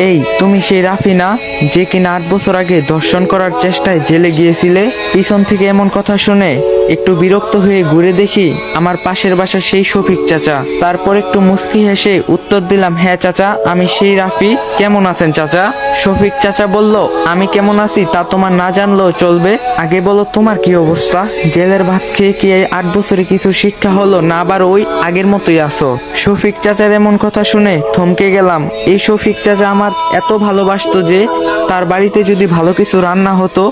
এই তুমি সেই রাফি না, যে কিনা 8 বছর আগে ধর্ষণ করার চেষ্টায় জেলে গিয়েছিলে? পিছন থেকে এমন কথা শুনে একটু বিরক্ত হয়ে ঘুরে দেখি আমার পাশের বাসার সেই শফিক চাচা। তারপর একটু মুস্কি হেসে উত্তর দিলাম, হ্যাঁ চাচা, আমি সেই রাফি। কেমন আছেন চাচা? শফিক চাচা বলল, আমি কেমন আছি তা তোমার না জানলেও চলবে, আগে বলো তোমার কি অবস্থা। জেলের ভাত খেয়ে কি এই 8 বছরে কিছু শিক্ষা হলো, না আবার ওই আগের মতোই আছো? শফিক চাচার এমন কথা শুনে থমকে গেলাম। এই শফিক চাচা আমার এত ভালোবাসতো যে তার বাড়িতে যদি ভালো কিছু রান্না হতো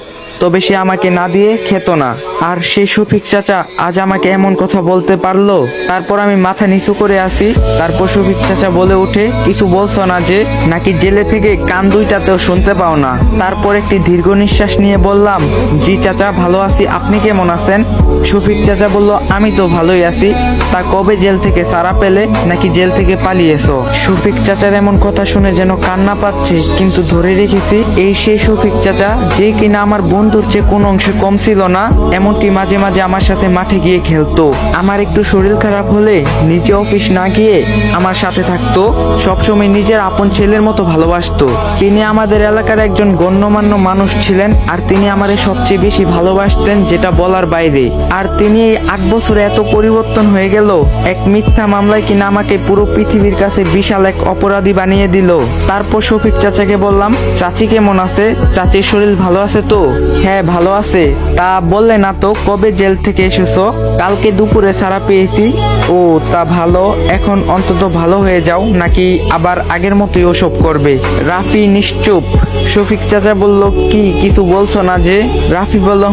তবে সে আমাকে না দিয়ে খেত না। আর সেই শফিক চাচা আজ আমাকে এমন কথা বলতে পারলো। তারপর আমি মাথা নিচু করে আসি। তারপর শফিক চাচা বলে ওঠে, কিছু বলছো না যে, নাকি জেলে থেকে কান দুইটাতেও শুনতে পাও না? তারপর একটি দীর্ঘ নিঃশ্বাস নিয়ে বললাম, জি চাচা, ভালো আছি, আপনি কেমন আছেন? শফিক চাচা বলল, আমি তো ভালোই আছি। তা কবে জেল থেকে ছাড়া পেলে, নাকি জেল থেকে পালিয়েছো? শফিক চাচার এমন কথা শুনে যেন কান্না পাচ্ছে, কিন্তু ধরে রেখেছি। এই সেই শফিক চাচা যে কিনা আমার বন্ধুর চেয়ে কোনো অংশে কম ছিল না, এমনকি মাঝে মাঝে আমার সাথে মাঠে গিয়ে খেলতো। আমার একটু শরীর খারাপ হলে নিজে অফিস না গিয়ে আমার সাথে থাকতো। সবসময় নিজের আপন ছেলের মতো ভালোবাসতো। তিনি আমাদের এলাকার একজন গণ্যমান্য মানুষ ছিলেন, আর তিনি আমারে সবচেয়ে বেশি ভালোবাসতেন, যেটা বলার বাইরে। আর তিনি এই 8 বছরে এত পরিবর্তন হয়ে গেল, এক মিথ্যা মামলায় কিনা আমাকে পুরো পৃথিবীর কাছে বিশাল এক অপরাধী বানিয়ে দিল। তারপর শফিক চাচাকে বললাম, চাচি কেমন আছে? চাচির শরীর ভালো আছে তো? হ্যাঁ ভালো আছে। তা বললে না তো, কবে জেল থেকে এসেছো? কালকে দুপুরে ছাড়া পেয়েছি। ও তা ভালো, এখন অন্তত ভালো হয়ে যাও, নাকি আবার আগের মতোই ওসব করবে? রাফি নিশ্চুপ। শফিক চাচা বলল, কি কিছু বলছো না যে? রাফি বলল,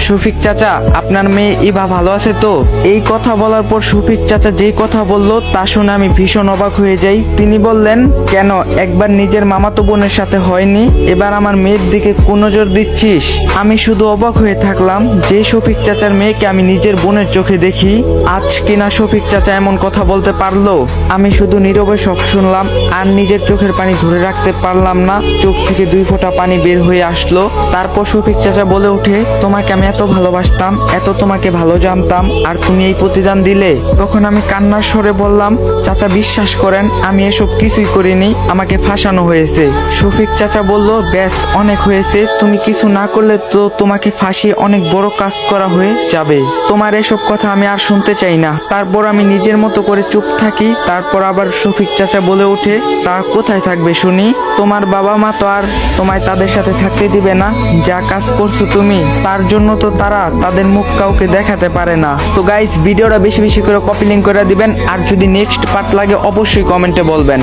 শফিক চাচা, আপনার মেয়ে ইভা ভালো আছে তো? এই কথা বলার পর শফিক চাচা যেই কথা বলল তা শুনে আমি ভীষণ অবাক হয়ে যাই। তিনি বললেন, কেন, একবার নিজের মামাতো বোনের সাথে হয়নি, এবার আমার মেয়ের দিকে কোন নজর দিচ্ছিস? আমি শুধু অবাক হয়ে থাকলাম, যে শফিক চাচার মেয়েকে আমি নিজের বোনের চোখে দেখি, আজ কিনা শফিক চাচা এমন কথা বলতে পারলো। আমি শুধু নীরবে সব শুনলাম, আর নিজের চোখের পানি ধরে রাখতে পারলাম না। চোখ থেকে 2 ফোঁটা পানি বের হয়ে আসলো। তারপর শফিক চাচা বলে ওঠে, তোমাকে আমি এত ভালোবাসতাম, এত তোমাকে ভালো জানতাম, আর তুমি এই প্রতিদান দিলে। তখন আমি কান্নার স্বরে বললাম, চাচা বিশ্বাস করেন, আমি এসব কিছুই করিনি, আমাকে ফাঁসানো হয়েছে। শফিক চাচা বলল, ব্যাস অনেক হয়েছে, তুমি কিছু না করলে তো তোমাকে ফাঁসিয়ে অনেক বড় কাজ করা হয়ে যাবে। তোমার এসব কথা আমি আর শুনতে চাই না। তারপর আমি নিজের মতো করে চুপ থাকি। তারপর আবার শফিক চাচা বলে ওঠে, তা কোথায় থাকবে শুনি? তোমার বাবা মা তো আর তোমায় তাদের সাথে থাকতে দিবে না। যা কাজ করছো তুমি, তার জন্য তো তারা তাদের মুখ কাউকে দেখাতে পারে না। তো গাইস, ভিডিওটা বেশি বেশি করে কপি লিঙ্ক করে দিবেন, আর যদি নেক্সট পার্ট লাগে অবশ্যই কমেন্টে বলবেন।